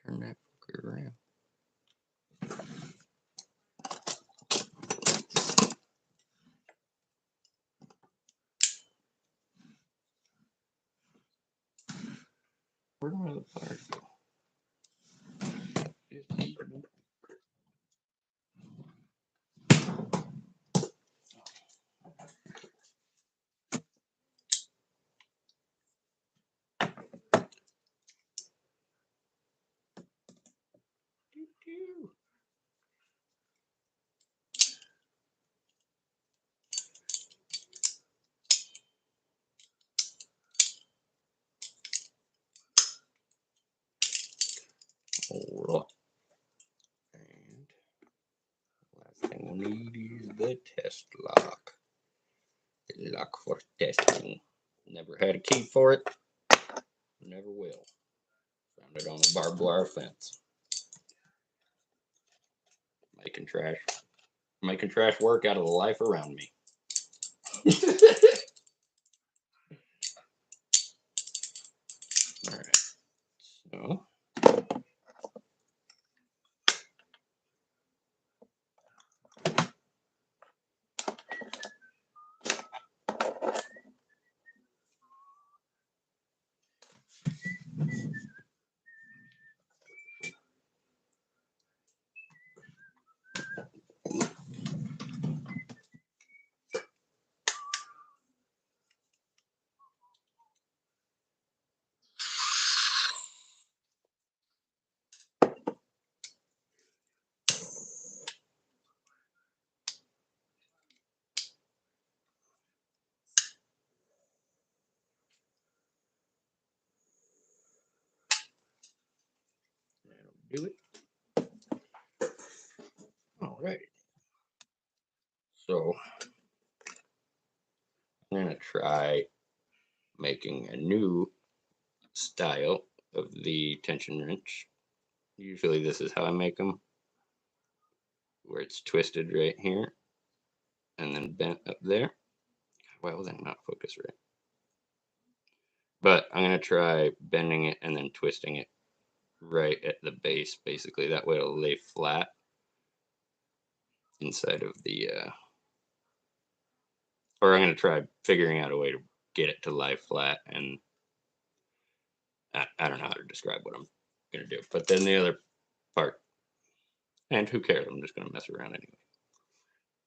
Turn that fucker around. Where do my other pliers go? Alright. And last thing we'll need is the test lock. The lock for testing. Never had a key for it. Never will. Found it on a barbed wire fence. Making trash work out of the life around me. Alright. So that'll do it. Alright. So I'm gonna try making a new style of the tension wrench. Usually this is how I make them, where it's twisted right here and then bent up there. Well, then not focus right. But I'm gonna try bending it and then twisting it right at the base, basically. That way it'll lay flat inside of the or I'm gonna try figuring out a way to get it to lie flat, and I don't know how to describe what I'm gonna do. But then the other part, and who cares, I'm just gonna mess around anyway.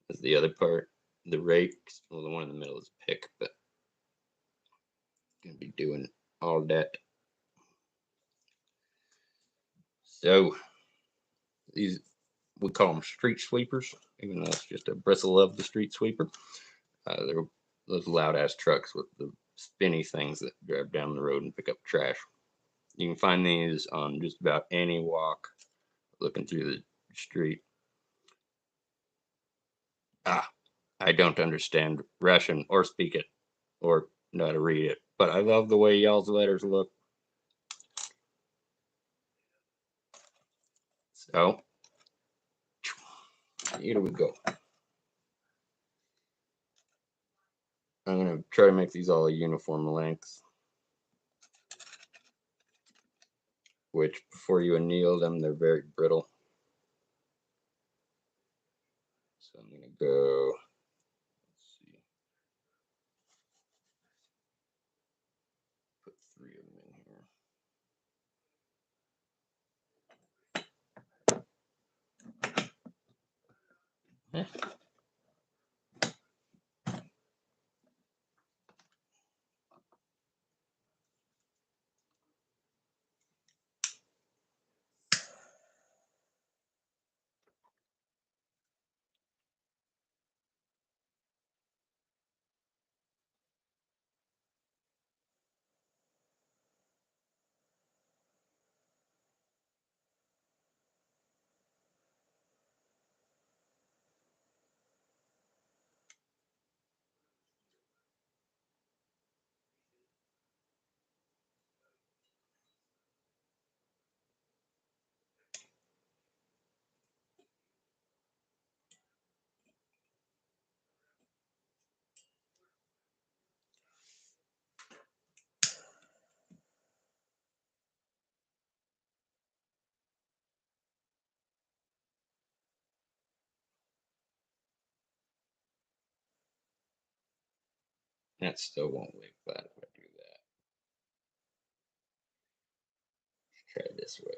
Is the other part, the rake. Well, the one in the middle is pick, but I'm gonna be doing all that. So these, we call them street sweepers, even though it's just a bristle of the street sweeper. They're those loud ass trucks with the spinny things that drive down the road and pick up trash. You can find these on just about any walk looking through the street. I don't understand Russian or speak it or know how to read it, but I love the way y'all's letters look. So here we go. I'm gonna try to make these all a uniform length, which before you anneal them, they're very brittle. So I'm gonna go, let's see, put 3 of them in here. That still won't lay flat if I do that. Try this way.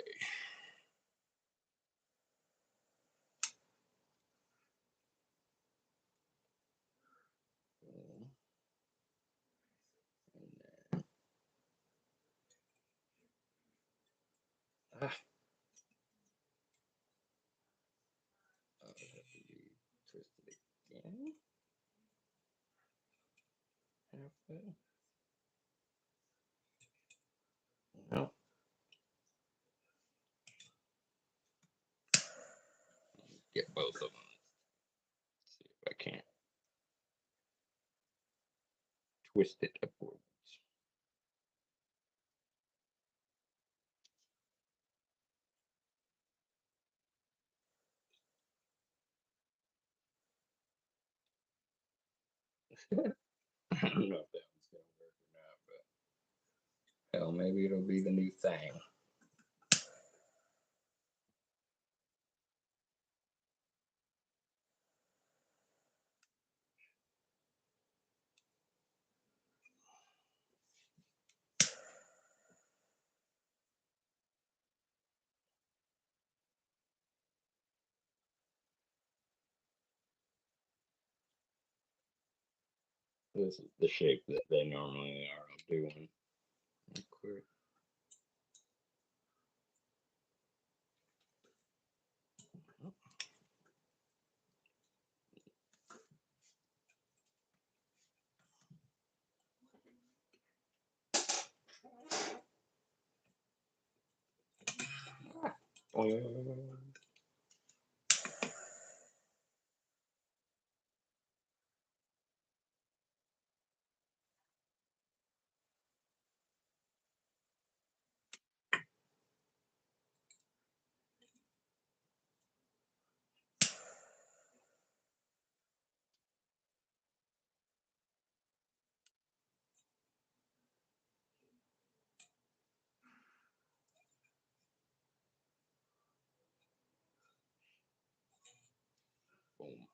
Ah, I'll have to twist it again. Halfway. No. Get both of them. See if I can't twist it upwards. I don't know if that one's gonna work or not, but hell, maybe it'll be the new thing. This is the shape that they normally are doing. Quick. Boom.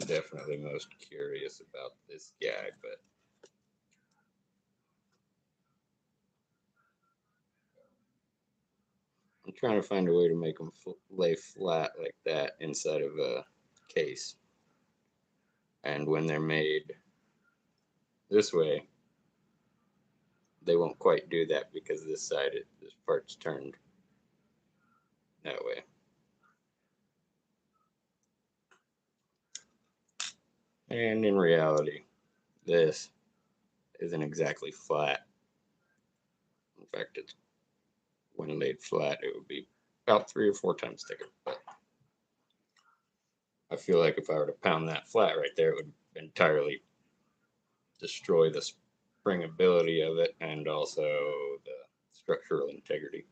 I'm definitely most curious about this guy, but I'm trying to find a way to make them lay flat like that inside of a case. And when they're made this way, they won't quite do that because this part's turned that way. And in reality, this isn't exactly flat. In fact, it's when laid flat, it would be about 3 or 4 times thicker. But I feel like if I were to pound that flat right there, it would entirely destroy the springability of it and also the structural integrity.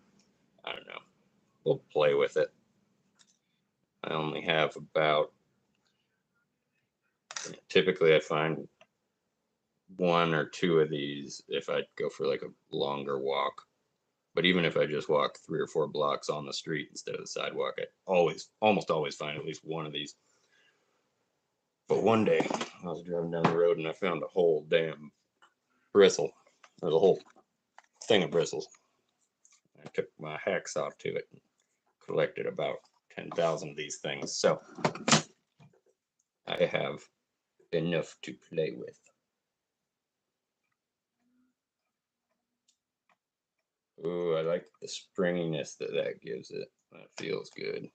I don't know. We'll play with it. I only have about, typically I find 1 or 2 of these if I go for like a longer walk. But even if I just walk 3 or 4 blocks on the street instead of the sidewalk, I almost always find at least one of these. But one day I was driving down the road and I found a whole damn bristle. There's a whole thing of bristles. I took my hacksaw to it and collected about 10,000 of these things. So I have enough to play with. Ooh, I like the springiness that gives it. That feels good.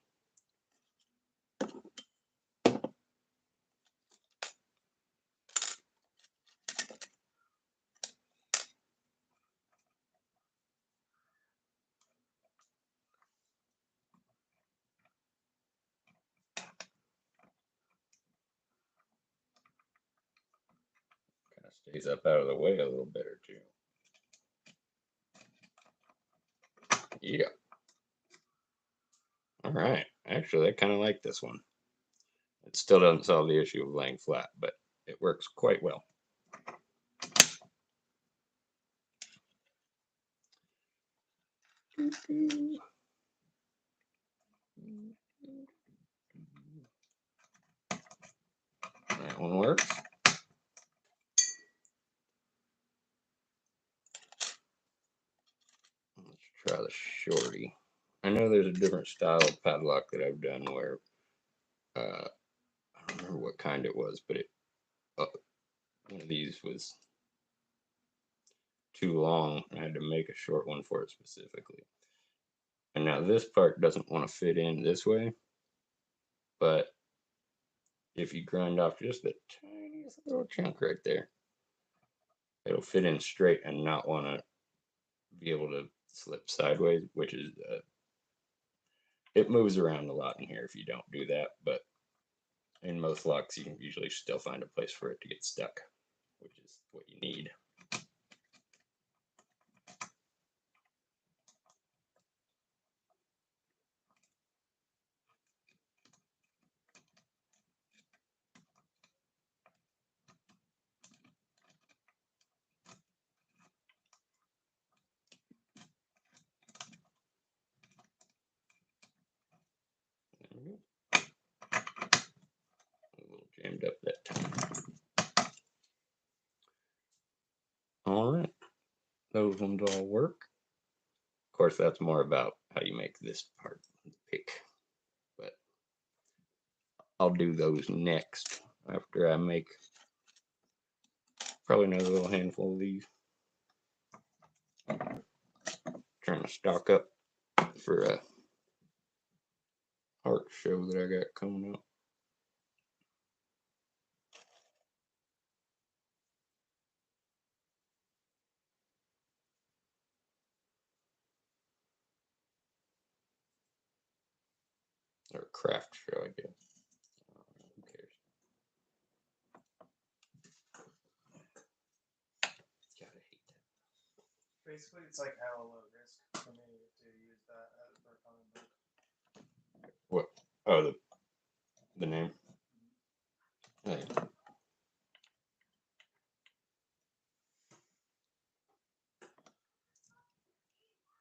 Kind of stays up out of the way a little better too. Yeah. All right. Actually, I kind of like this one. It still doesn't solve the issue of laying flat, but it works quite well. That one works. Let's try the shorty. I know there's a different style of padlock that I've done where I don't remember what kind it was, but one of these was too long. I had to make a short one for it specifically. And now this part doesn't want to fit in this way, but if you grind off just the tiniest little chunk right there, it'll fit in straight and not want to be able to slip sideways, which is it moves around a lot in here if you don't do that, but in most locks you can usually still find a place for it to get stuck, which is what you need. A little jammed up that time. All right, those ones all work. Of course, that's more about how you make this part, the pick, but I'll do those next after I make probably another little handful of these. Trying to stock up for a art show that I got coming up. Or a craft show, I guess. Who cares? Gotta hate that. Basically, it's like hella low risk for me to use that for a comic book. What? Oh, the name. Hey.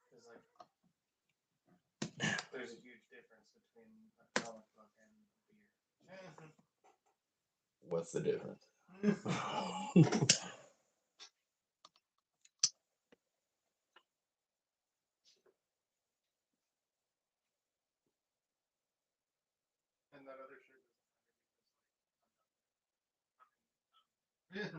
Because like, there's a huge difference between a comic book and beer. What's the difference? And that other shirt doesn't matter because like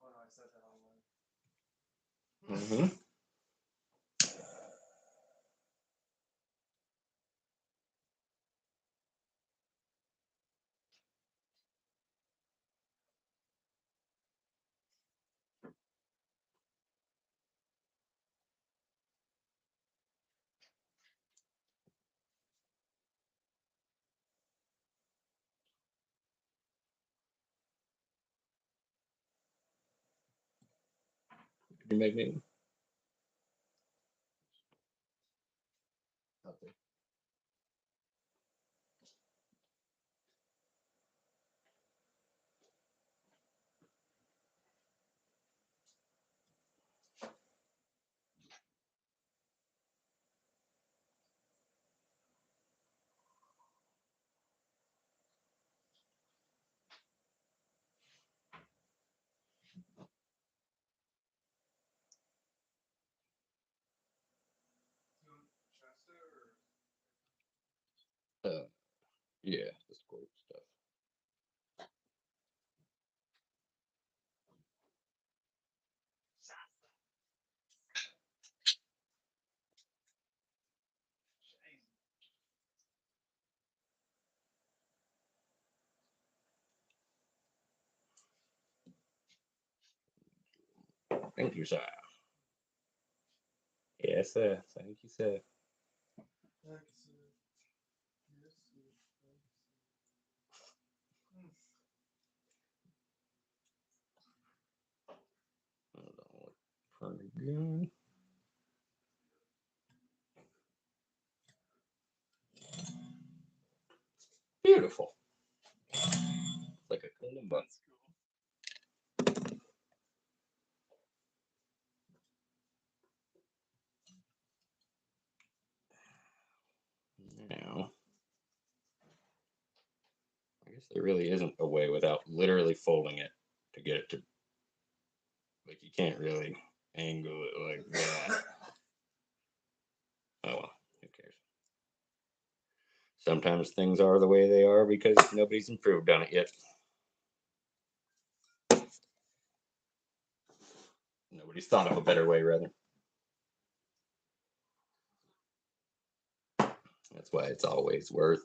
oh no, I said that online. Mm-hmm. Did you make me? Okay. Yeah, the squirt stuff. Thank you, sir. Yes, sir. Thank you, sir. Thank you, sir. Yes, sir. Thank you, Hold on. Turn again. Beautiful. Like a kalimba. That's cool. Now, I guess there really isn't a way without literally folding it to get it to, like, you can't really angle it like that. Oh well, who cares? Sometimes things are the way they are because nobody's improved on it yet. Nobody's thought of a better way, rather. That's why it's always worth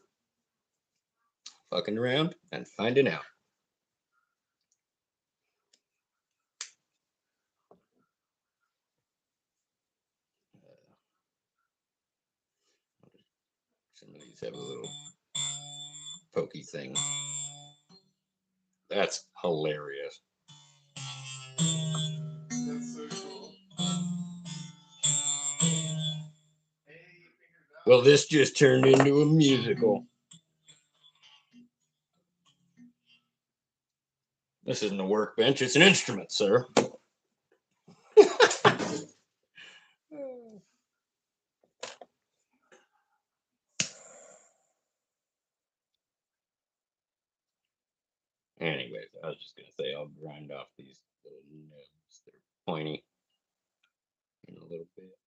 fucking around and finding out. Some of these have a little pokey thing. That's hilarious. That's so cool. Hey, you figured it out. Well, this just turned into a musical. This isn't a workbench, it's an instrument, sir. Anyways, I was just gonna say I'll grind off these little nubs that are pointy in a little bit.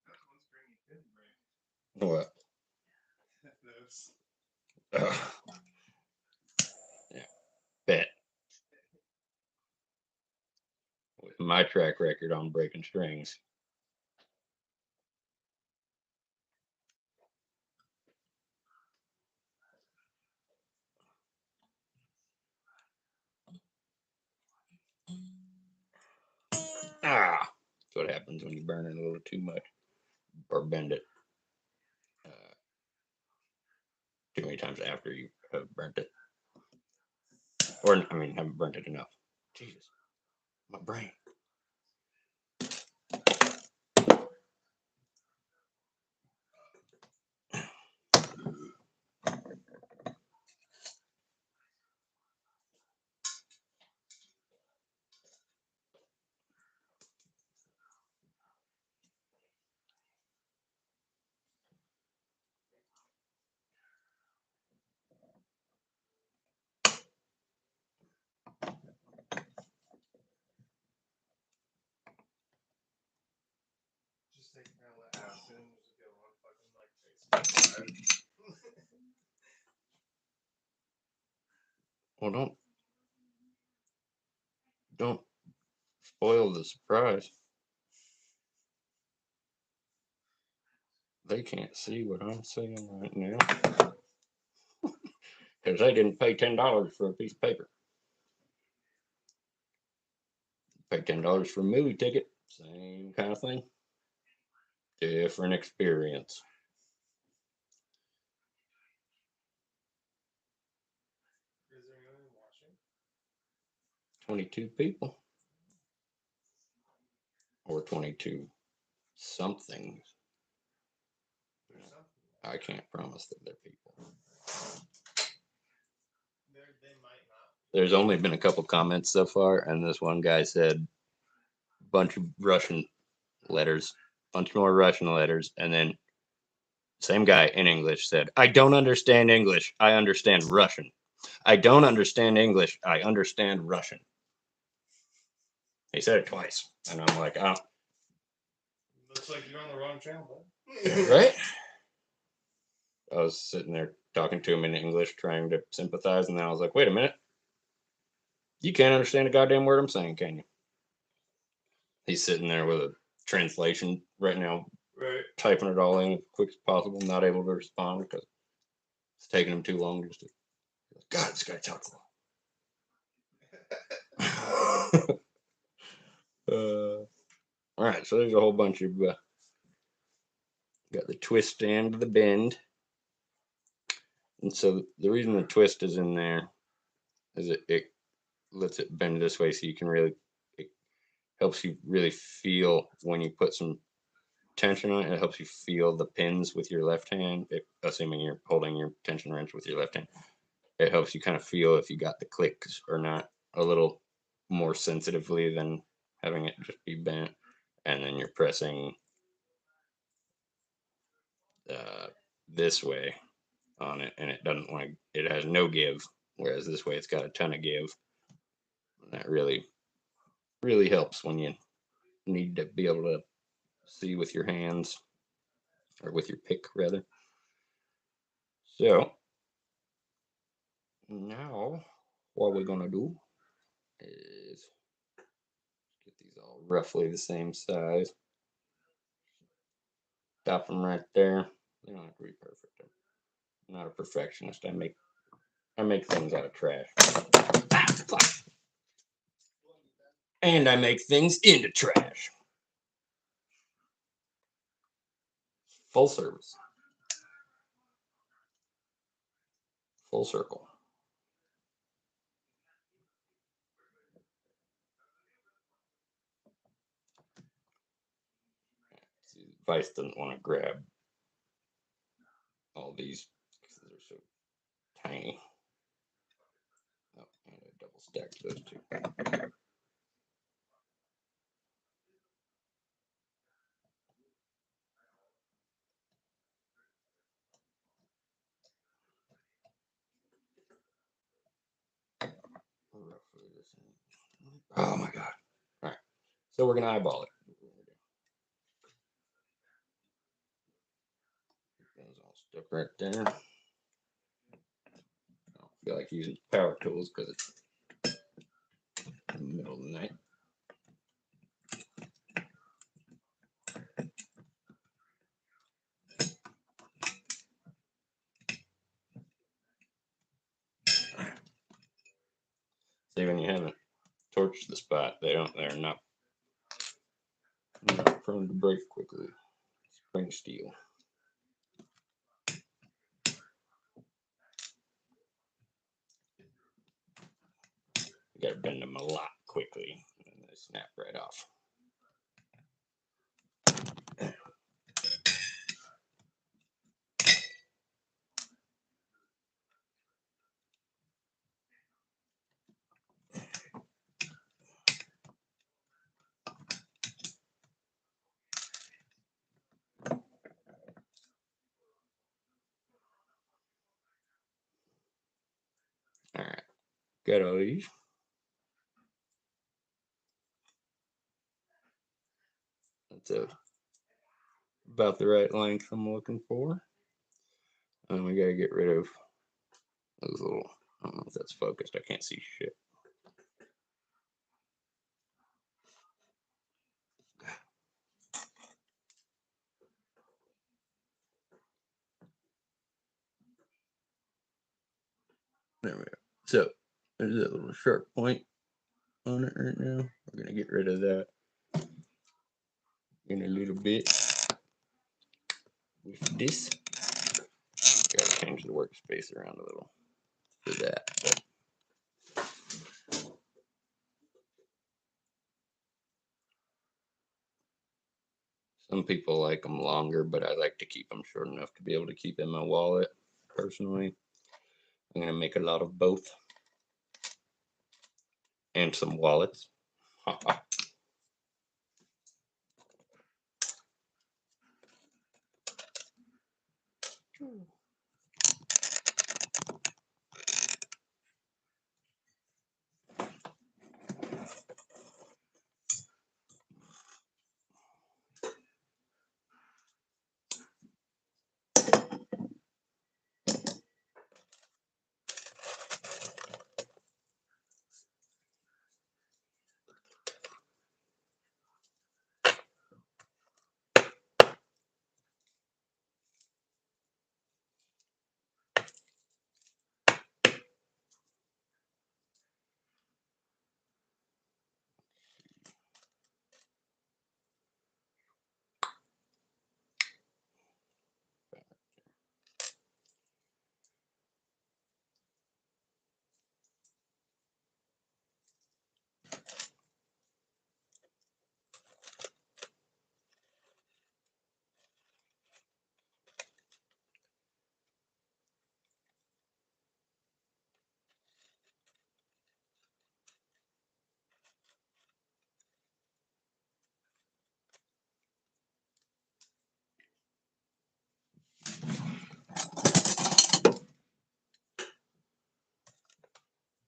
That's one string you couldn't break. What? Those. Yeah, bet. With my track record on breaking strings. Ah, that's what happens when you burn it a little too much or bend it too many times after you have burnt it. Or, I mean, haven't burnt it enough. Jesus, my brain. take vanilla acid and just go on fucking like Facebook Live. Well, don't spoil the surprise. They can't see what I'm saying right now because they didn't pay $10 for a piece of paper. Pay $10 for a movie ticket, same kind of thing, different experience. Is there anyone watching? 22 people or 22 somethings. There's something. I can't promise that they're people. They might not. There's only been a couple comments so far, and this one guy said bunch of Russian letters, bunch more Russian letters, and then same guy in English said, "I don't understand English. I understand Russian. I don't understand English. I understand Russian." He said it twice, and I'm like, "Oh, Looks like you're on the wrong channel, bud. right?" I was sitting there talking to him in English, trying to sympathize, and then I was like, "Wait a minute, you can't understand a goddamn word I'm saying, can you?" He's sitting there with a translation right now, Right. typing it all in as quick as possible, not able to respond because it's taking him too long just to. God, this guy talks a lot. All right, so there's a whole bunch of got the twist and the bend, and so the reason the twist is in there is it lets it bend this way, so you can really, it helps you really feel when you put some tension on it. It helps you feel the pins with your left hand, assuming you're holding your tension wrench with your left hand. It helps you kind of feel if you got the clicks or not a little more sensitively than having it just be bent. And then you're pressing this way on it, and it doesn't want to, it has no give, whereas this way it's got a ton of give. And that really helps when you need to be able to see with your hands, or with your pick rather. So now what we're gonna do is get these all roughly the same size. Stop them right there. They don't have to be perfect. I'm not a perfectionist. I make things out of trash. And I make things into trash. Full service. Full circle. See, Vice doesn't want to grab all these because they're so tiny. Oh, and I double stacked those two. Roughly the same. Oh my god. All right. So we're going to eyeball it. Those all stuck right there. I don't feel like using power tools because it's in the middle of the night. See, when you haven't torched the spot, they're not prone to break quickly. Spring steel. You gotta bend them a lot quickly, and they snap right off. All right, got all these. That's a about the right length I'm looking for. And we gotta get rid of those little, I don't know if that's focused, I can't see shit. There we go. So there's that little sharp point on it right now. We're gonna get rid of that in a little bit with this. Gotta change the workspace around a little for that. Some people like them longer, but I like to keep them short enough to be able to keep in my wallet. Personally, I'm gonna make a lot of both and some wallets.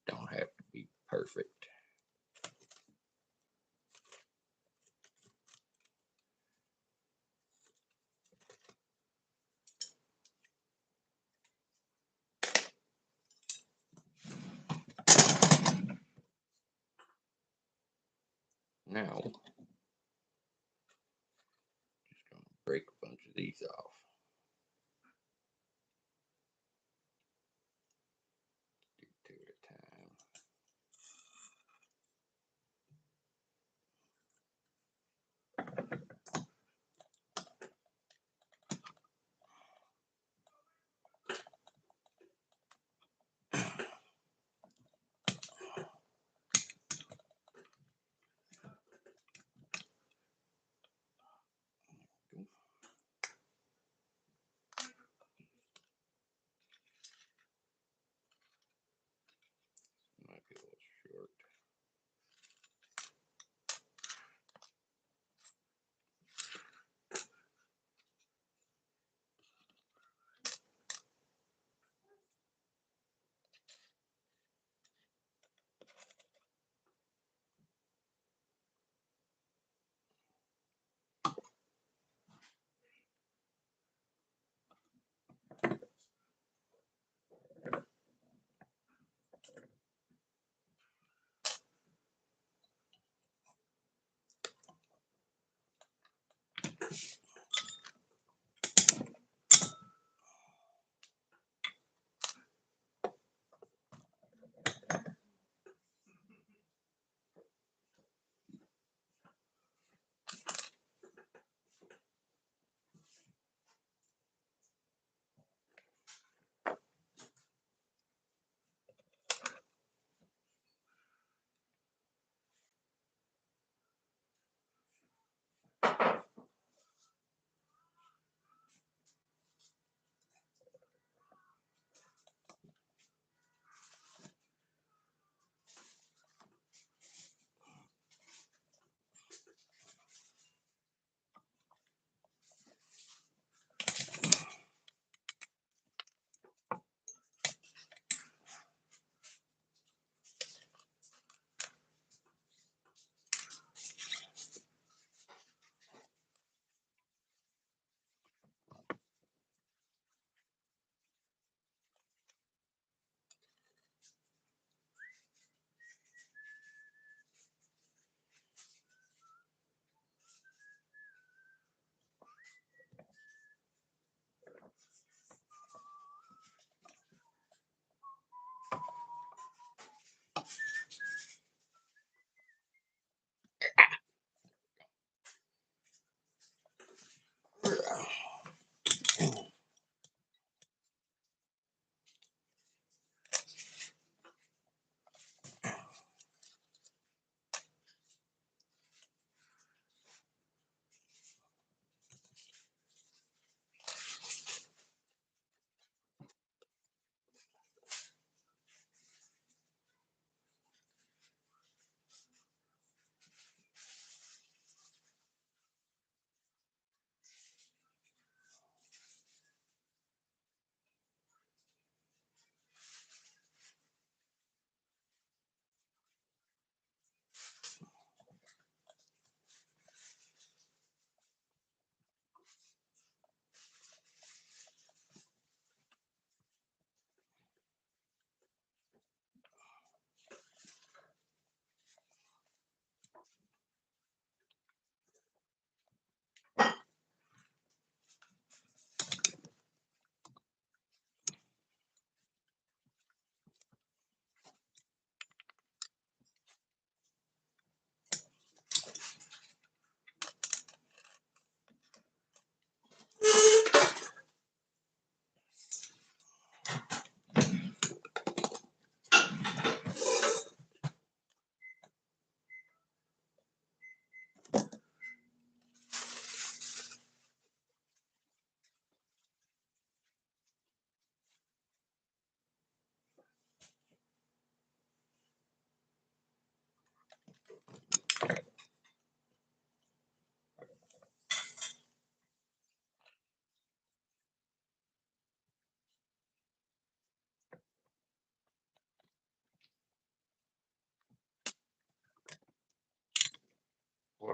Don't have to be perfect. Now, just gonna break a bunch of these off. Do two at a time.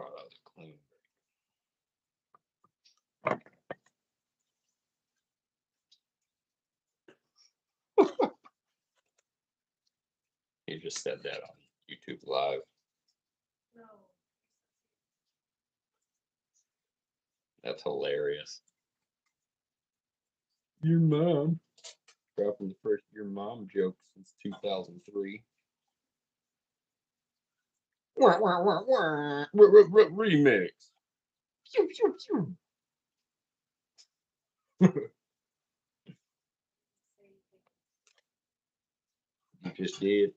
Oh, that was clean. You just said that on YouTube Live. No. That's hilarious. Your mom. Dropping the first your mom joke since 2003. Wah, wah, wah, wah. Remix. Pew, pew, pew. You just did.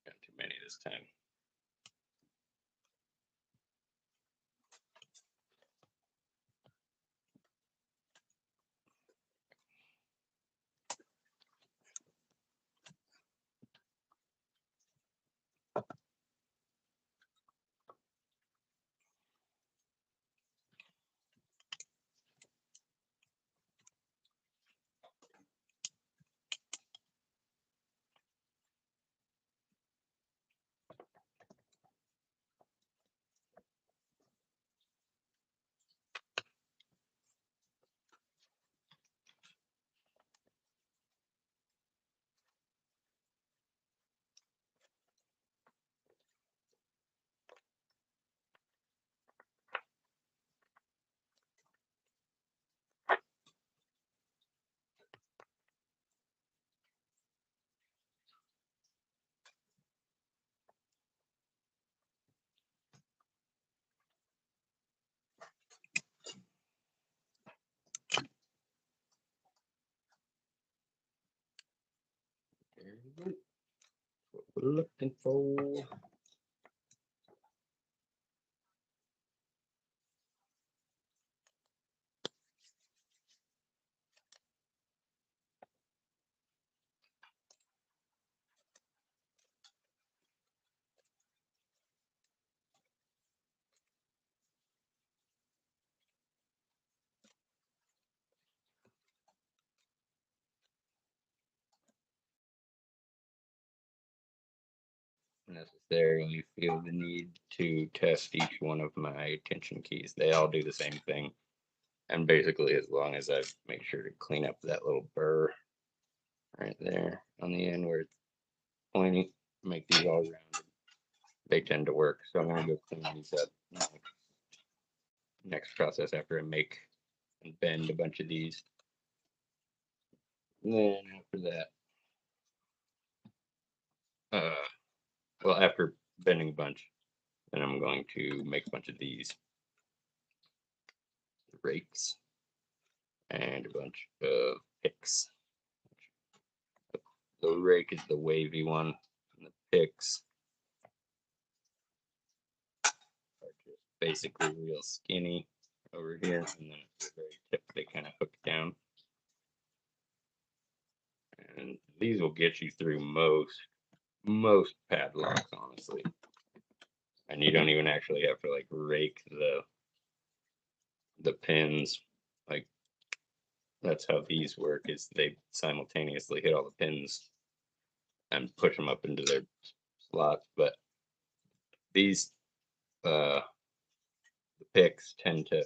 Got too many this time. There we go. What we're looking for. Necessarily feel the need to test each one of my tension keys. They all do the same thing. And basically, as long as I make sure to clean up that little burr right there on the end where it's pointy, make these all rounded, they tend to work. So I'm going to go clean these up next process after I make and bend a bunch of these. And then after that, well, after bending a bunch, then I'm going to make a bunch of these rakes and a bunch of picks. The rake is the wavy one, and the picks are just basically real skinny over here, and then at the very tip they kind of hook down. And these will get you through most padlocks, honestly. And you don't even actually have to like rake the pins. Like that's how these work, is they simultaneously hit all the pins and push them up into their slots. But these the picks tend to,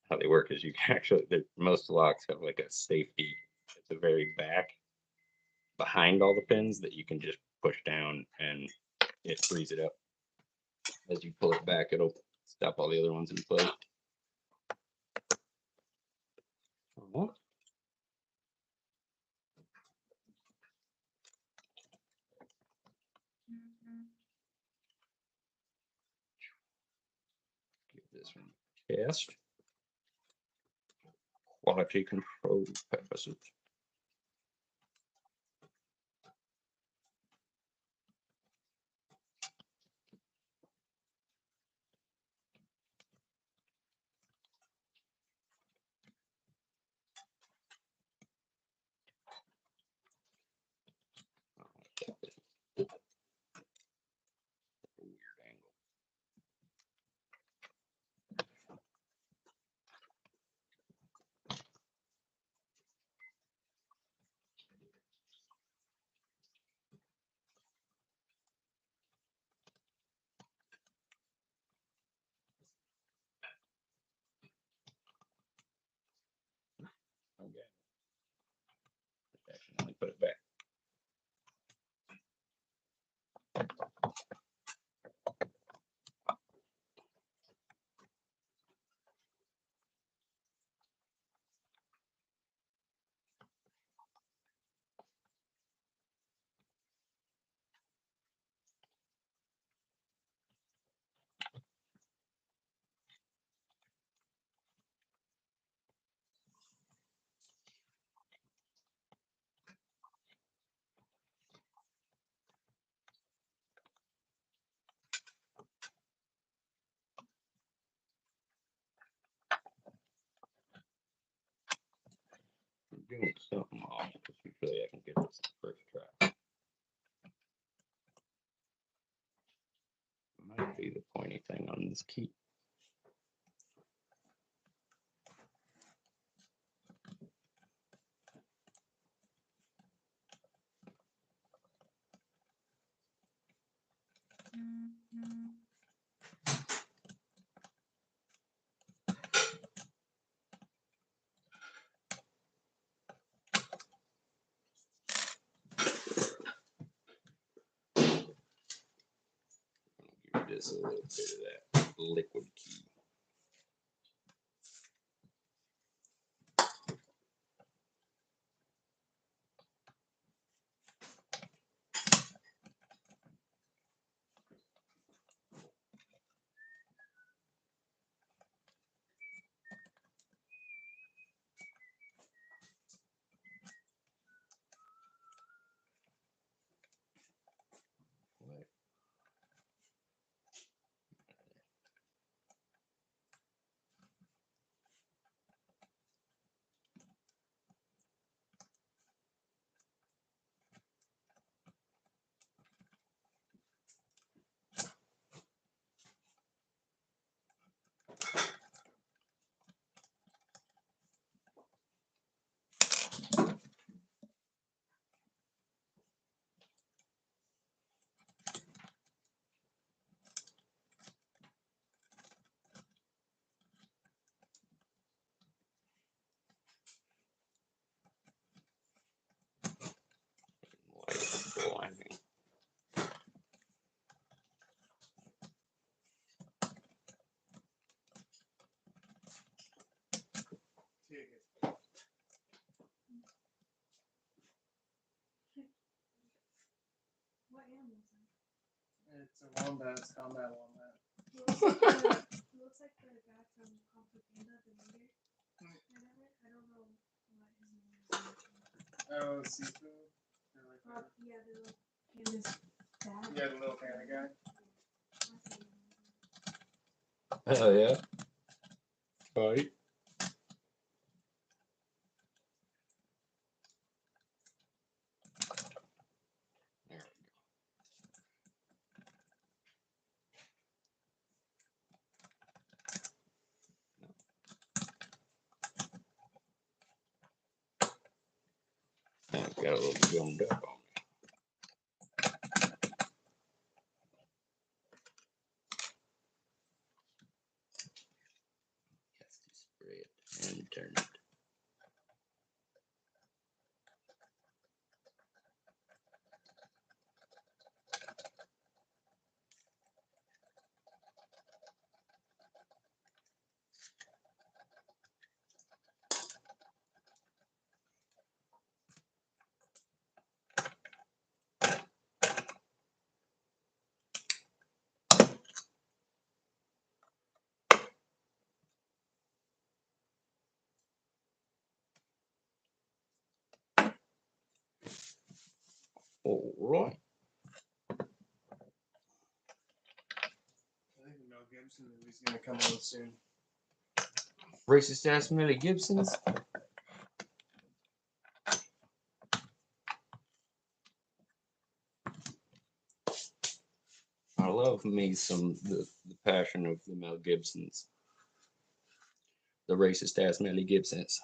how they work is you can actually, most locks have like a safety at the very back behind all the pins that you can just push down and it frees it up. As you pull it back, it'll stop all the other ones in place. Give this one a test. quality control purposes. Weird angle. Okay. Accidentally put it back. I'm doing something off because usually I can get this first try. Might be the pointy thing on this key. Give this a little bit of that liquid key. Blinding. What animal is that? It's a wombat. It's a combat wombat. It looks like the guy from Kung Fu Panda, the leader. I don't know what his name is. Oh, Sifu. Yeah, the little panda's dad. Yeah, the little panda guy. Oh yeah. Right. There we go. I've got a little gummed up on me. Have to spray it and turn it. All right. I think the Mel Gibson movie's gonna come out soon. Racist ass Millie Gibsons. I love me some the passion of the Mel Gibsons. The racist ass Millie Gibsons.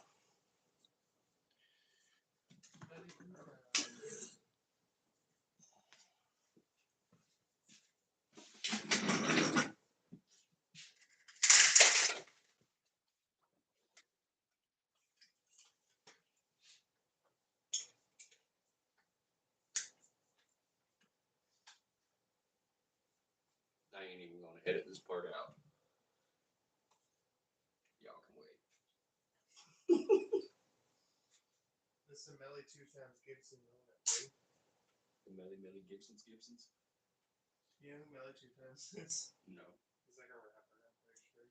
I ain't even gonna edit this part out. Y'all can wait. This is Melly 2 times Gibson. The Millie Gibsons. You know who Melly 2 times is? No. He's like a rapper, I'm pretty sure.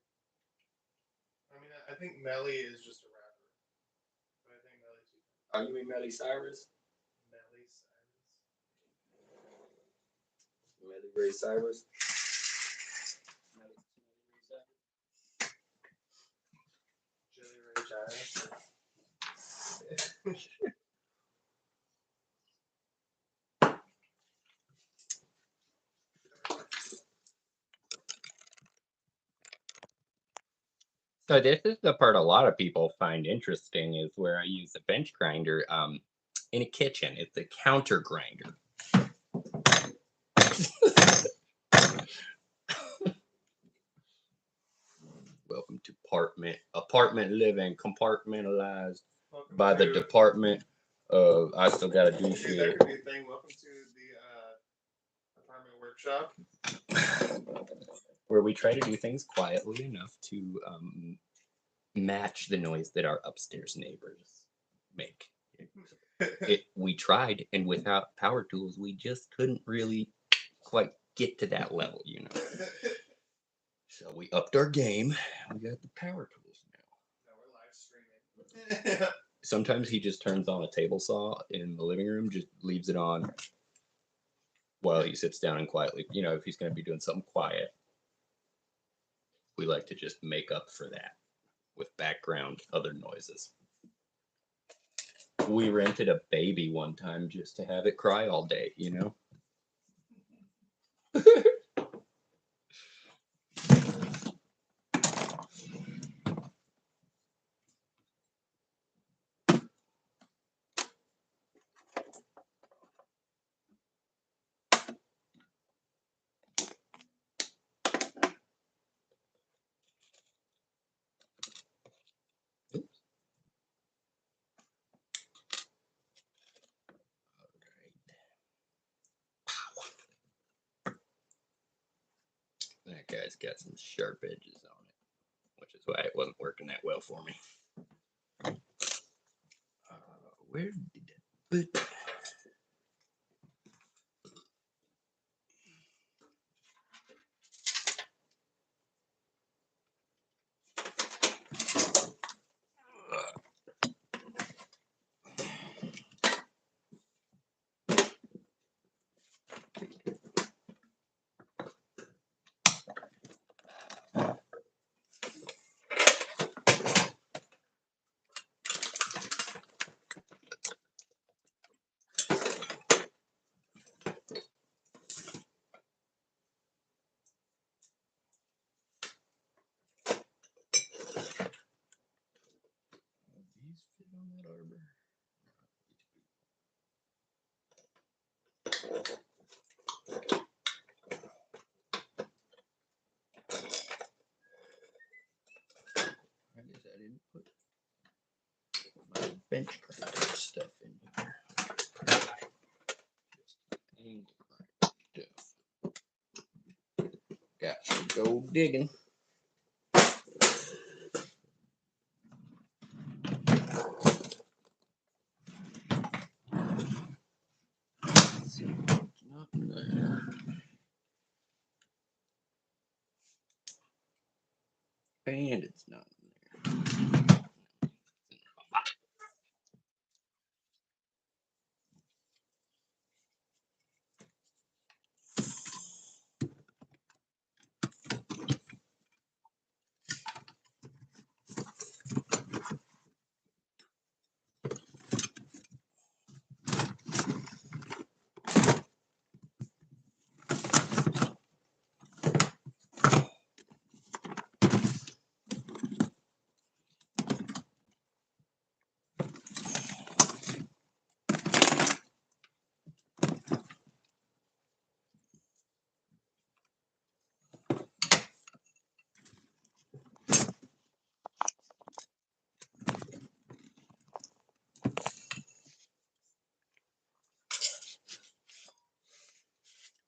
I mean, I think Melly is just a rapper. But I think Melly 2 times. Are you mean Miley Cyrus? Melly Cyrus. Miley Ray Cyrus? Jelly Ray Giles. So this is the part a lot of people find interesting is where I use the bench grinder in a kitchen. It's a counter grinder. Welcome to apartment living, compartmentalized Welcome by the to- department of I still gotta do Dude, shit. that could be a thing. Welcome to the apartment workshop. Where we try to do things quietly enough to match the noise that our upstairs neighbors make. We tried, and without power tools, we just couldn't really quite get to that level, you know. So we upped our game. We got the power tools now. Now we're live streaming. Sometimes he just turns on a table saw in the living room, just leaves it on while he sits down and quietly, you know, if he's going to be doing something quiet. We like to just make up for that with background other noises. We rented a baby one time just to have it cry all day, you know? That guy's got some sharp edges on it, which is why it wasn't working that well for me. Where did I put? These fit on that arbor. I guess I didn't put my bench grinder stuff in here. Just angle grinder stuff. Got to go digging. See, it's not in there. And it's not in there.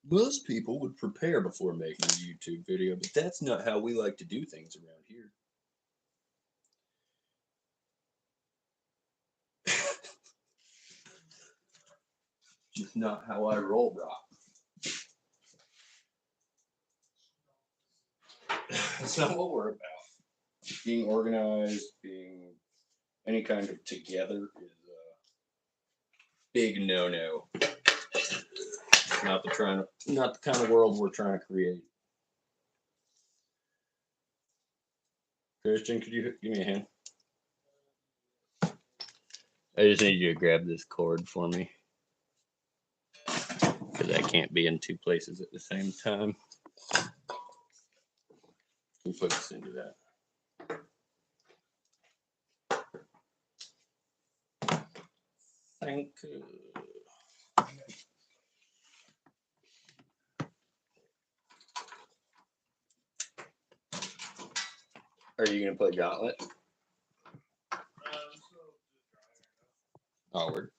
Most people would prepare before making a YouTube video, but that's not how we like to do things around here. Just not how I roll, bro. That's not what we're about. Being organized, being any kind of together is a big no-no. Not the kind of world we're trying to create. Christian, could you give me a hand? I just need you to grab this cord for me, because I can't be in two places at the same time. You put this into that. Thank you. Are you gonna play Gauntlet? Oh, word.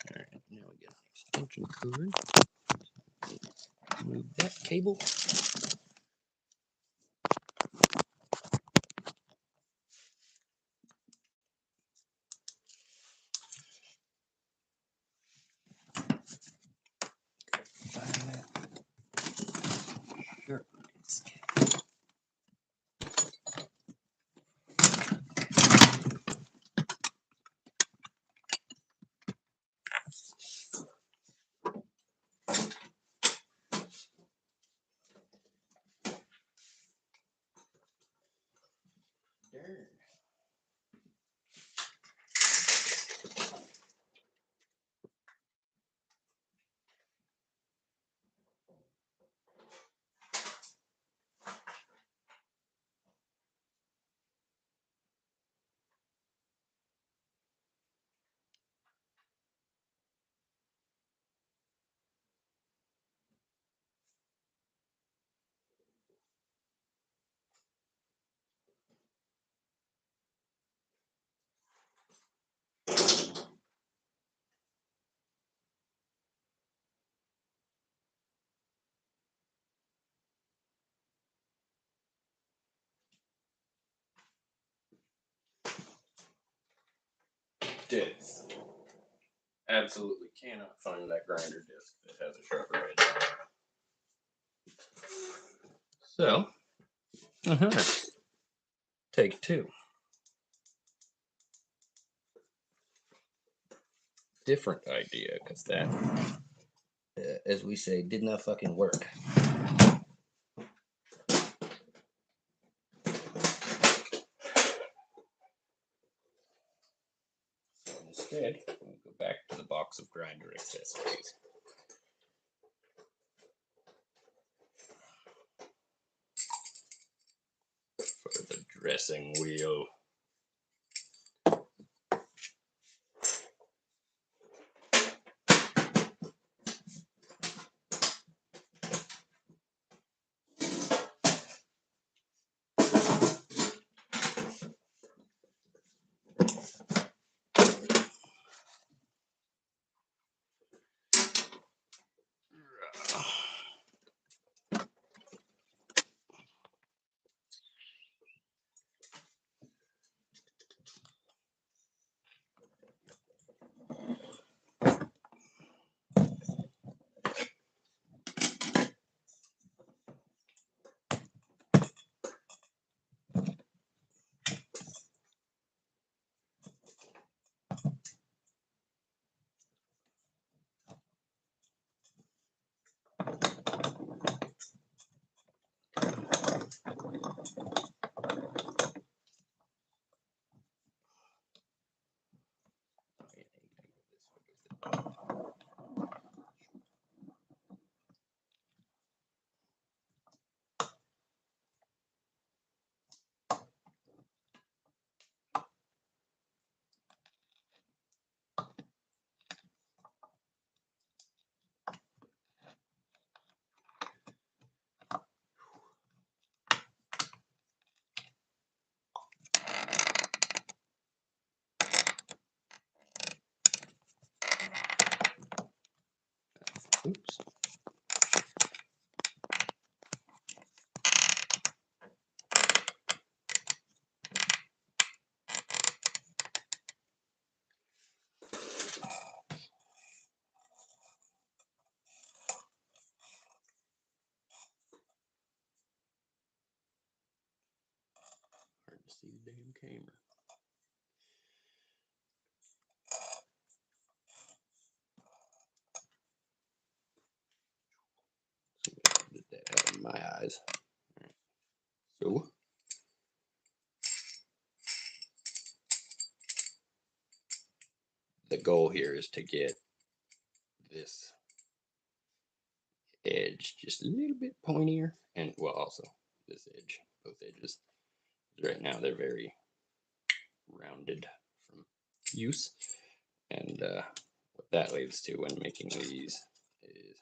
Alright, now we get an extension cord. Move that cable. Sure. Did. Absolutely cannot find that grinder disc that has a sharper edge. So, take two. Different idea, because that, as we say, did not fucking work. So instead, we'll go back to the box of grinder accessories. For the dressing wheel. see the damn camera. Get that out of my eyes. Right. So the goal here is to get this edge just a little bit pointier, and well, also this edge, both edges. Right now they're very rounded from use, and what that leads to when making these is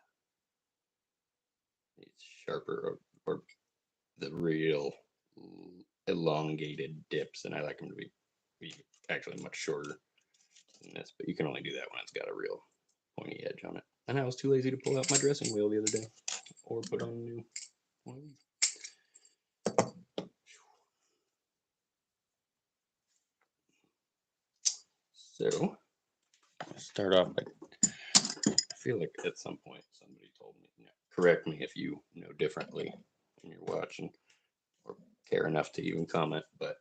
sharper or the real elongated dips, and I like them to be actually much shorter than this, but you can only do that when it's got a real pointy edge on it. And I was too lazy to pull out my dressing wheel the other day or put on a new one of these. So I'll start off by, I feel like at some point somebody told me, correct me if you know differently when you're watching or care enough to even comment, but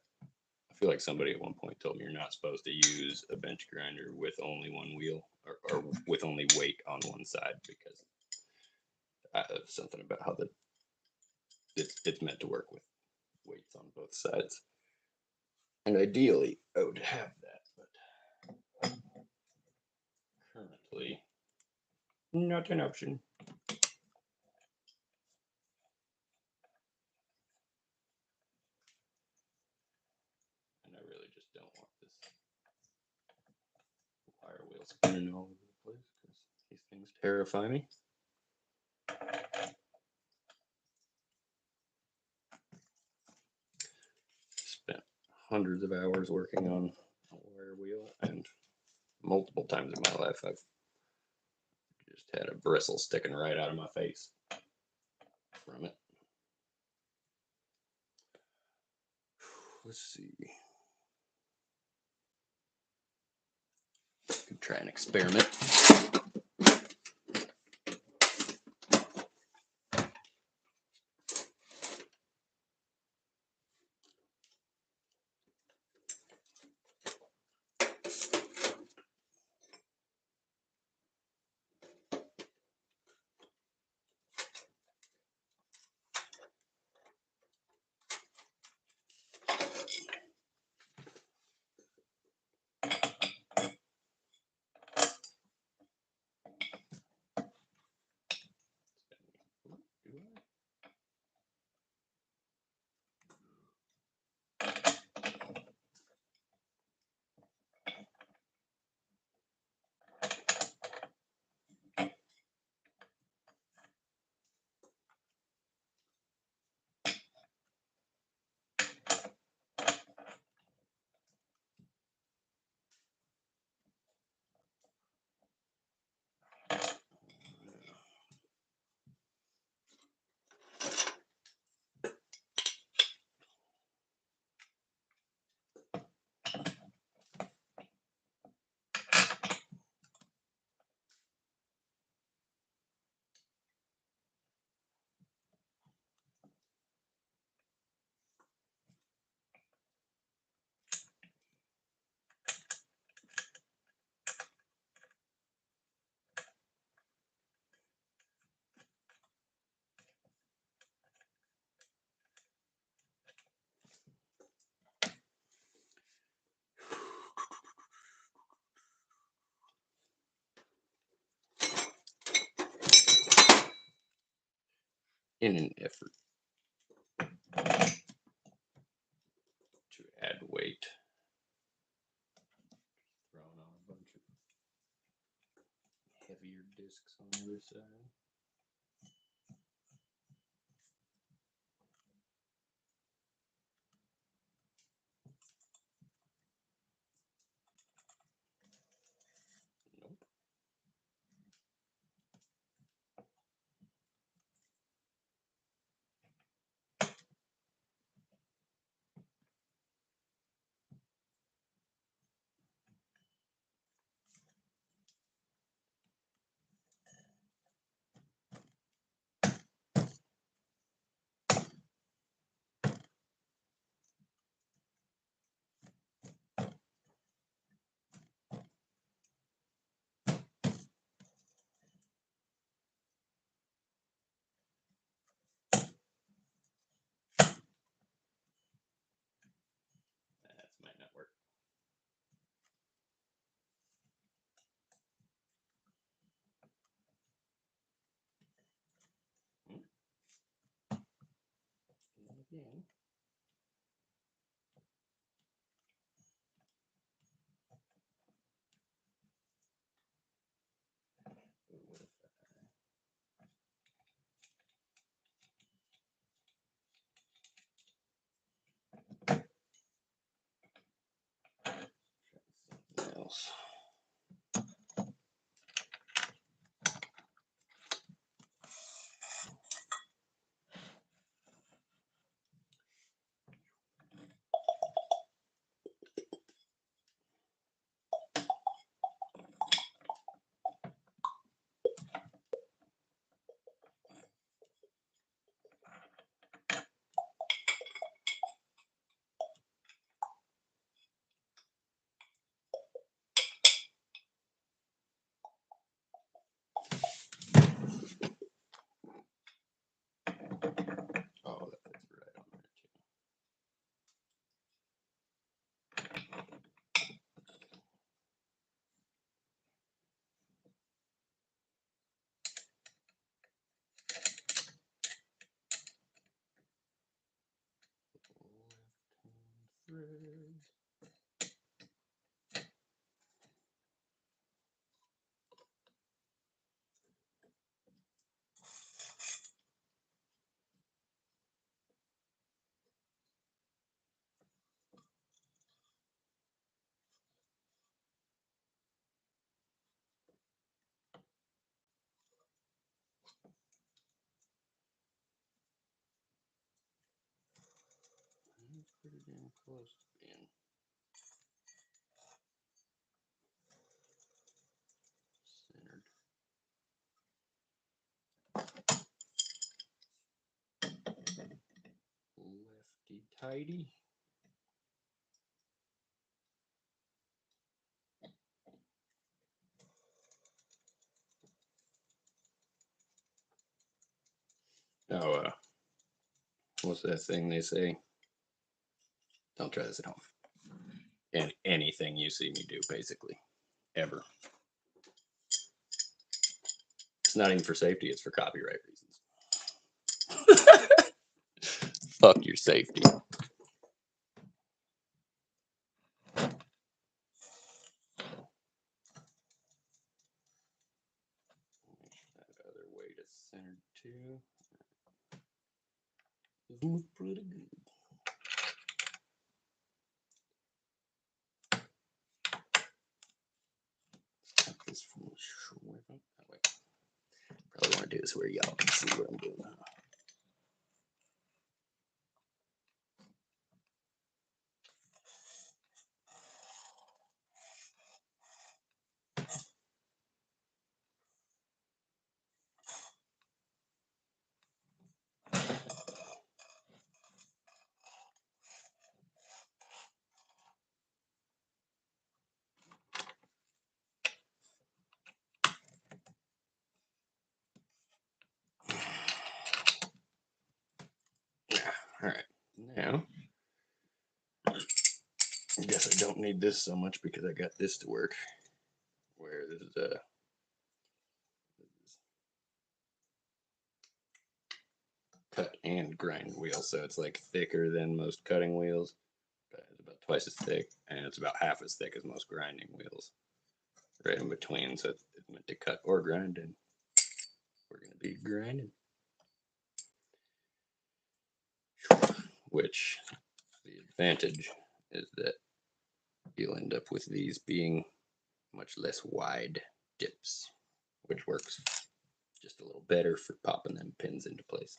I feel like somebody at one point told me you're not supposed to use a bench grinder with only one wheel or with only weight on one side, because something about how it's meant to work with weights on both sides. And ideally, I would have that, but currently, not an option. And I really just don't want this wire wheel spinning all over the place, because these things terrify me. Spent hundreds of hours working on a wire wheel, and multiple times in my life I've just had a bristle sticking right out of my face from it. Let's see. Could try an experiment. In an effort to add weight, throwing on a bunch of heavier discs on the other side. Nope. again. Something else. Oh, that fits right on there too. Left-hand thread. That's pretty damn close to being centered. Lefty tighty. Oh, what's that thing they say? Don't try this at home. And anything you see me do, basically, ever. It's not even for safety, it's for copyright reasons. Fuck your safety. That other weight is centered too. Doesn't look pretty good. This from the shoulder. Oh, wait. Probably want to do this where y'all can see what I'm doing. All right, now I guess I don't need this so much because I got this to work. Where this is cut and grind wheel, so it's like thicker than most cutting wheels, but it's about twice as thick, and it's about half as thick as most grinding wheels. Right in between, so it's meant to cut or grind, and we're gonna be grinding. Which the advantage is that you'll end up with these being much less wide dips, which works just a little better for popping them pins into place.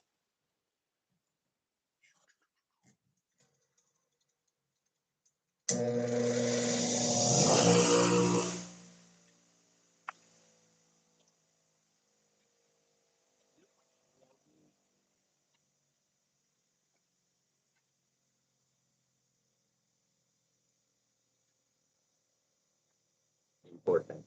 Important.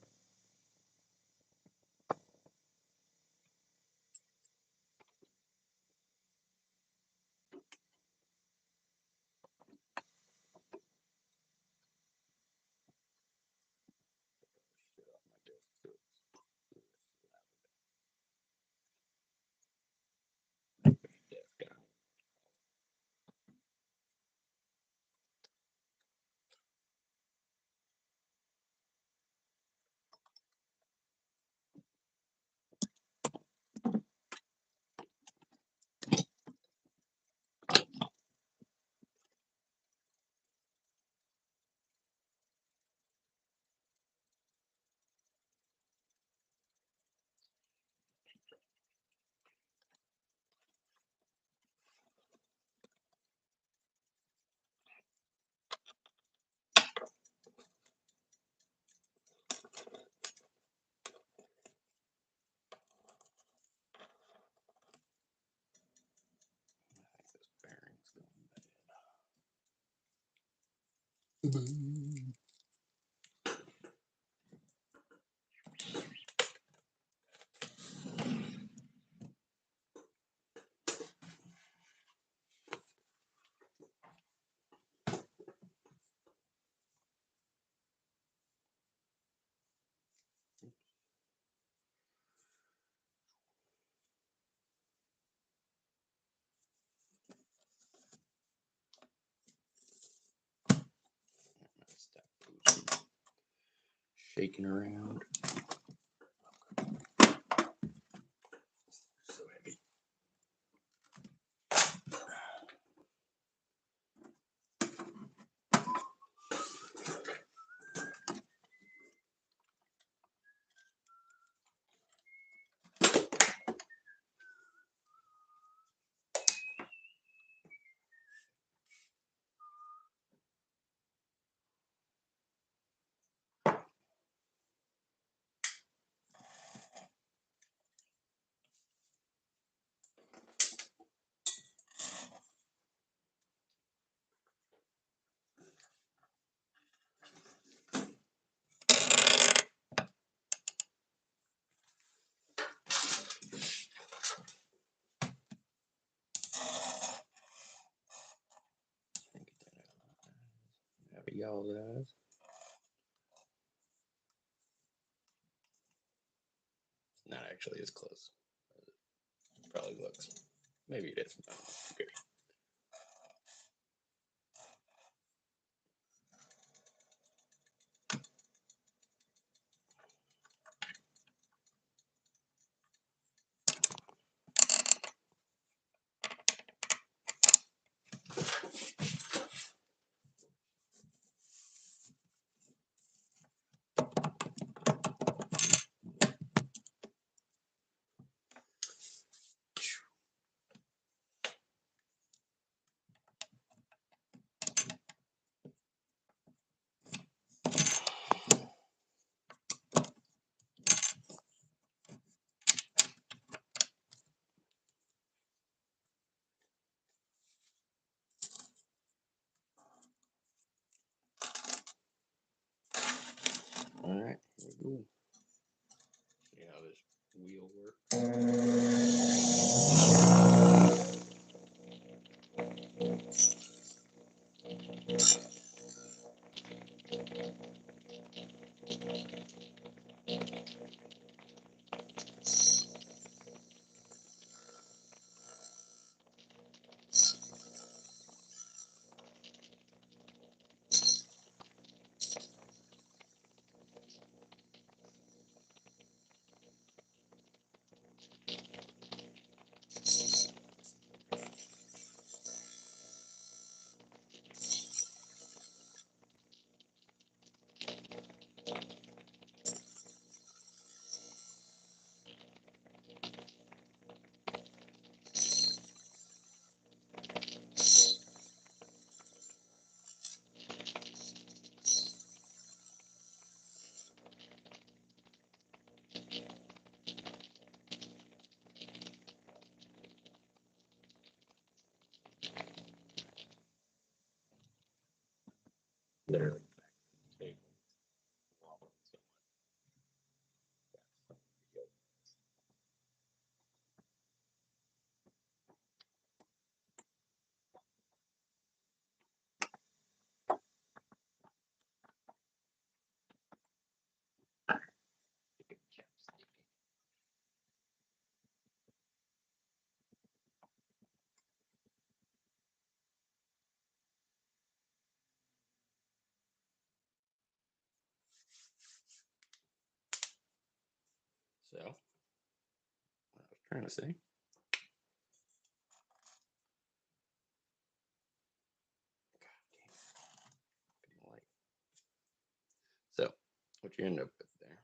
Stop shaking around. So heavy. Happy y'all guys. It's not actually as close as it probably looks. Maybe it is. I don't know. Okay. All right, here we go. See how this wheel works. Literally. So, what I was trying to say. So, what you end up with there,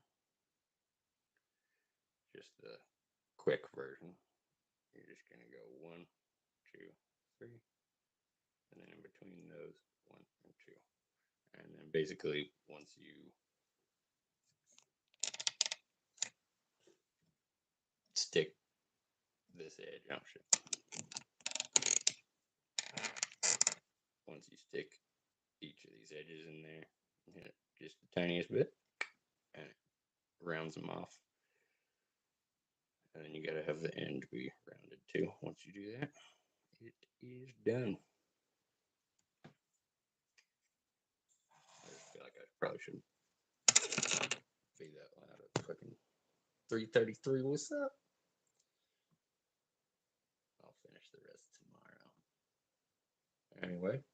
just the quick version. You're just going to go 1, 2, 3, and then in between those, 1 and 2. And then basically, once you stick this edge, oh shit. Once you stick each of these edges in there. Hit it just the tiniest bit, and it rounds them off. And then you gotta have the end be rounded too. Once you do that, it is done. I just feel like I probably shouldn't be that loud at fucking 3:33. What's up? I'll finish the rest tomorrow. Anyway,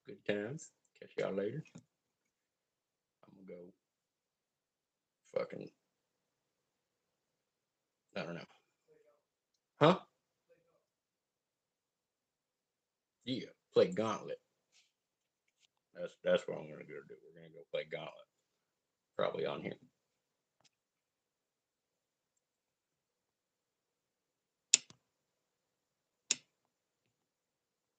good times. Catch y'all later. I'm gonna go fucking, I don't know. Huh? Yeah, play Gauntlet. That's what I'm gonna go do. We're gonna go play Gauntlet. Probably on here.